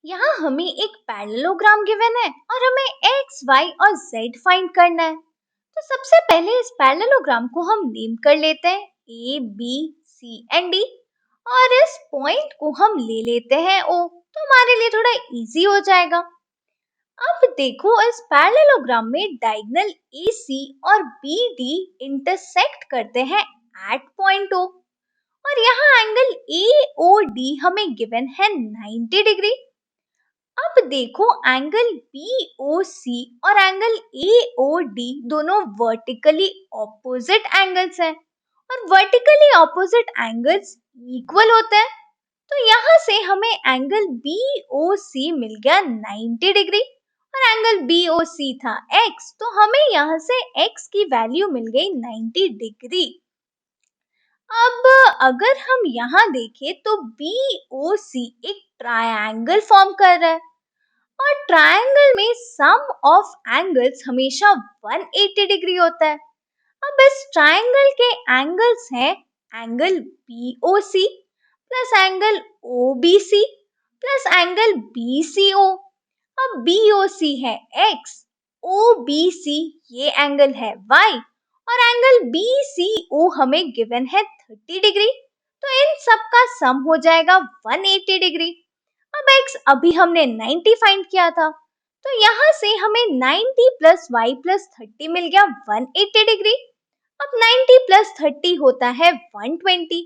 यहाँ हमें एक पैरेललोग्राम गिवन है और हमें x, y और z फाइंड करना है। तो सबसे पहले इस पैरेललोग्राम को हम नेम कर लेते हैं a, b, c and d और इस पॉइंट को हम ले लेते हैं o, तो हमारे लिए थोड़ा इजी हो जाएगा। अब देखो इस पैरेललोग्राम में डायगोनल AC और BD इंटरसेक्ट करते हैं एट पॉइंट O और यहाँ एंगल AOD हमें गिवन है 90 डिग्री। अब देखो एंगल BOC और एंगल AOD दोनों वर्टिकली ऑपोजिट एंगल्स हैं और वर्टिकली ऑपोजिट एंगल्स इक्वल होते हैं। तो यहाँ से हमें एंगल BOC मिल गया 90 डिग्री और एंगल BOC था x, तो हमें यहाँ से x की वैल्यू मिल गई 90 डिग्री। अब अगर हम यहाँ देखें तो BOC एक ट्रायंगल फॉर्म कर रहा है और ट्रायंगल में सम ऑफ एंगल्स हमेशा 180 डिग्री होता है। अब इस ट्रायंगल के एंगल्स हैं angle BOC plus angle OBC plus angle BCO। अब BOC है x, OBC ये एंगल है y और एंगल BCO हमें गिवन है 30 डिग्री, तो इन सब का सम हो जाएगा 180 डिग्री। अब x अभी हमने 90 फाइंड किया था, तो यहाँ से हमें 90 प्लस y प्लस 30 मिल गया 180 डिग्री। अब 90 प्लस 30 होता है 120,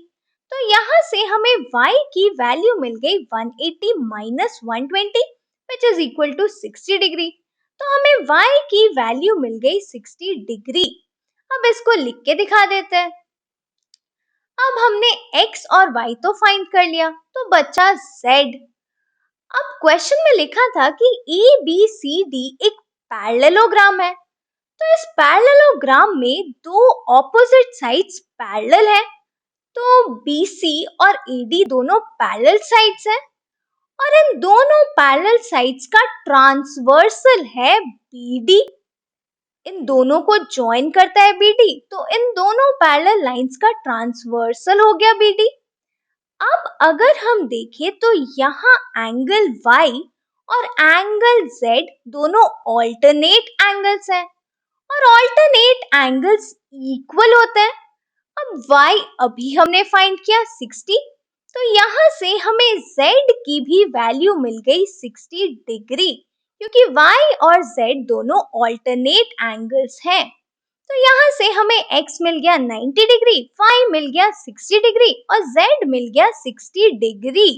तो यहाँ से हमें y की वैल्यू मिल गई 180 minus 120 which is equal to 60 degree. तो हमें y की वैल्यू मिल गई 60 डिग्री। अब इसको लिख के दिखा देते हैं। अब हमने x और y तो फाइंड कर लिया, तो बचा z। अब क्वेश्चन में लिखा था कि ABCD एक पैरेललोग्राम है, तो इस पैरेललोग्राम में दो ऑपोजिट साइड्स पैरेलल है, तो BC और AD दोनों पैरेलल साइड्स हैं और इन दोनों पैरेलल साइड्स का ट्रांसवर्सल है BD। इन दोनों को ज्वाइन करता है BD, तो इन दोनों पैरेलल लाइंस का ट्रांसवर्सल हो गया BD। अब अगर हम देखें तो यहाँ एंगल Y और एंगल Z दोनों ऑल्टरनेट एंगल्स हैं और ऑल्टरनेट एंगल्स इक्वल होते हैं। अब y अभी हमने फाइंड किया 60, तो यहाँ से हमें z की भी वैल्यू मिल गई 60 डिग्री, क्योंकि y और z दोनों ऑल्टरनेट एंगल्स हैं। तो यहाँ से हमें x मिल गया 90 डिग्री, y मिल गया 60 डिग्री और z मिल गया 60 डिग्री।